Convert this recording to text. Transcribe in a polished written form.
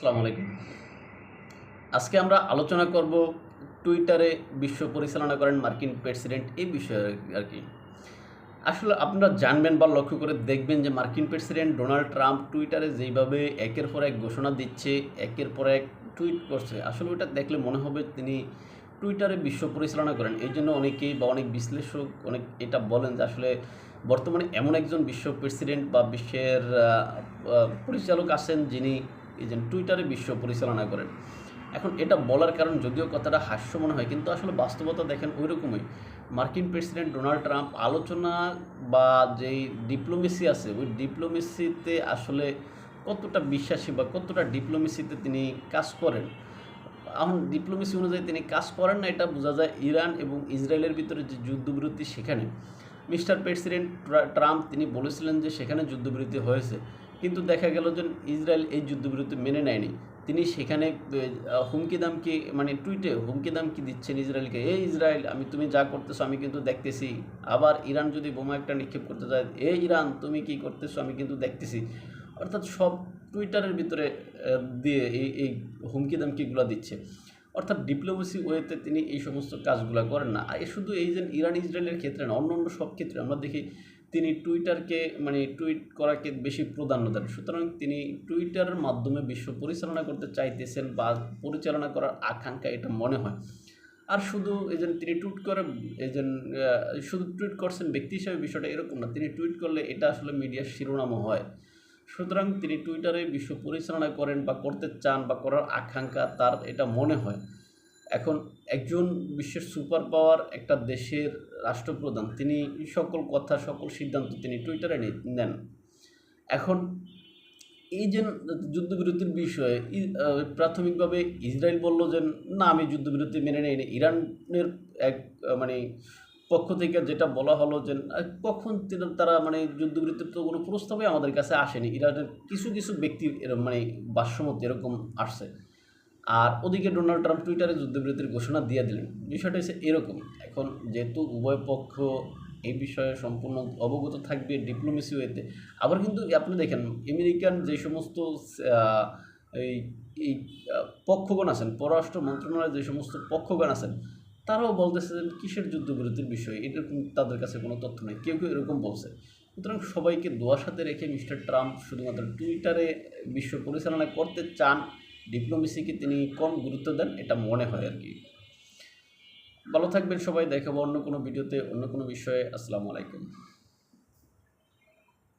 আসসালামু আলাইকুম। আজকে আমরা আলোচনা করব টুইটারে বিশ্ব পরিচালনা করেন মার্কিন প্রেসিডেন্ট এই বিষয়ে আর কি। আসলে আপনারা জানবেন বা লক্ষ্য করে দেখবেন যে মার্কিন প্রেসিডেন্ট ডোনাল্ড ট্রাম্প টুইটারে যেইভাবে একের পর এক ঘোষণা দিচ্ছে, একের পর এক টুইট করছে, আসলে ওটা দেখলে মনে হবে তিনি টুইটারে বিশ্ব পরিচালনা করেন। এই জন্য অনেকেই বা অনেক বিশ্লেষক অনেক এটা বলেন যে আসলে বর্তমানে এমন একজন বিশ্ব প্রেসিডেন্ট বা বিশ্বের পরিচালক আছেন যিনি এই যে টুইটারে বিশ্ব পরিচালনা করেন। এখন এটা বলার কারণ যদিও কথাটা হাস্য মনে হয়, কিন্তু আসলে বাস্তবতা দেখেন ওই রকমই। মার্কিন প্রেসিডেন্ট ডোনাল্ড ট্রাম্প আলোচনা বা যেই ডিপ্লোমেসি আছে ওই ডিপ্লোমেসিতে আসলে কতটা বিশ্বাসী বা কতটা ডিপ্লোমেসিতে তিনি কাজ করেন। এখন ডিপ্লোমেসি অনুযায়ী তিনি কাজ করেন না, এটা বোঝা যায় ইরান এবং ইসরায়েলের ভিতরে যে যুদ্ধবিরতি, সেখানে মিস্টার প্রেসিডেন্ট ট্রাম্প তিনি বলেছিলেন যে সেখানে যুদ্ধবিরতি হয়েছে, কিন্তু দেখা গেল যে ইসরায়েল এই যুদ্ধবিরতি মেনে নেয়নি। তিনি সেখানে হুমকি দামকি মানে টুইটে হুমকি দামকি দিচ্ছেন ইসরায়েলকে, এই ইসরায়েল তুমি যা করতেছো আমি কিন্তু দেখতেছি। আবার ইরান যদি বোমা একটা নিক্ষেপ করতে যায়, এই ইরান তুমি কি করতেছো আমি কিন্তু দেখতেছি। অর্থাৎ সব টুইটারের ভিতরে দিয়ে এই হুমকি দামকিগুলো দিচ্ছে। অর্থাৎ ডিপ্লোমেসি ওয়েতে তিনি এই সমস্ত কাজগুলো করেন না। আর শুধু এই যে ইরান ইসরায়েলের ক্ষেত্রে না, অন্য অন্য সব ক্ষেত্রে আমরা দেখি তিনি টুইটারকে টুইট করাকে বেশি প্রাধান্য দেন। সুতরাং তিনি টুইটারের মাধ্যমে বিশ্ব পরিচালনা করতে চাইতেছেন বা পরিচালনা করার আকাঙ্ক্ষা এটা মনে হয়। আর শুধু এই যে তিনি টুইট করে এই যে শুধু টুইট করছেন ব্যক্তি হিসাবে, বিষয়টা এরকম না। তিনি টুইট করলে এটা আসলে মিডিয়ার শিরোনামও হয়। সুতরাং তিনি টুইটারে বিশ্ব পরিচালনা করেন বা করতে চান বা করার আকাঙ্ক্ষা তার এটা মনে হয়। এখন একজন বিশ্বের সুপার পাওয়ার একটা দেশের রাষ্ট্রপ্রধান, তিনি সকল কথা সকল সিদ্ধান্ত তিনি টুইটারে নেন। এখন এই যে যুদ্ধবিরতির বিষয়ে প্রাথমিকভাবে ইসরায়েল বলল যে না, আমি যুদ্ধবিরতি মেনে নেইনি। ইরানের এক মানে পক্ষ থেকে যেটা বলা হলো যে কখন তারা যুদ্ধবিরতির তো কোনো প্রস্তাবই আমাদের কাছে আসেনি। ইরানের কিছু কিছু ব্যক্তি ভাষ্যমতে এরকম আসছে। আর ওদিকে ডোনাল্ড ট্রাম্প টুইটারে যুদ্ধবিরতির ঘোষণা দিয়ে দিলেন। বিষয়টা হচ্ছে এরকম। এখন যেহেতু উভয় পক্ষ এই বিষয়ে সম্পূর্ণ অবগত থাকবে ডিপ্লোমেসি ওয়েতে, আবার কিন্তু আপনি দেখেন আমেরিকান যে সমস্ত এই এই পক্ষগণ আছেন, পররাষ্ট্র মন্ত্রণালয়ের যে সমস্ত পক্ষগণ আছেন, তারাও বলতেছে যে কিসের যুদ্ধবিরতির বিষয়, এরকম তাদের কাছে কোনো তথ্য নেই। কেউ কেউ এরকম বলছে। সুতরাং সবাইকে দোয়ার সাথে রেখে মিস্টার ট্রাম্প শুধুমাত্র টুইটারে বিশ্ব পরিচালনা করতে চান, ডিপ্লোমেসিকে তিনি কম গুরুত্ব দেন, এটা মনে হয় আর কি। ভালো থাকবেন সবাই, দেখাবো অন্য কোনো ভিডিওতে অন্য কোনো বিষয়ে। আসসালামু আলাইকুম।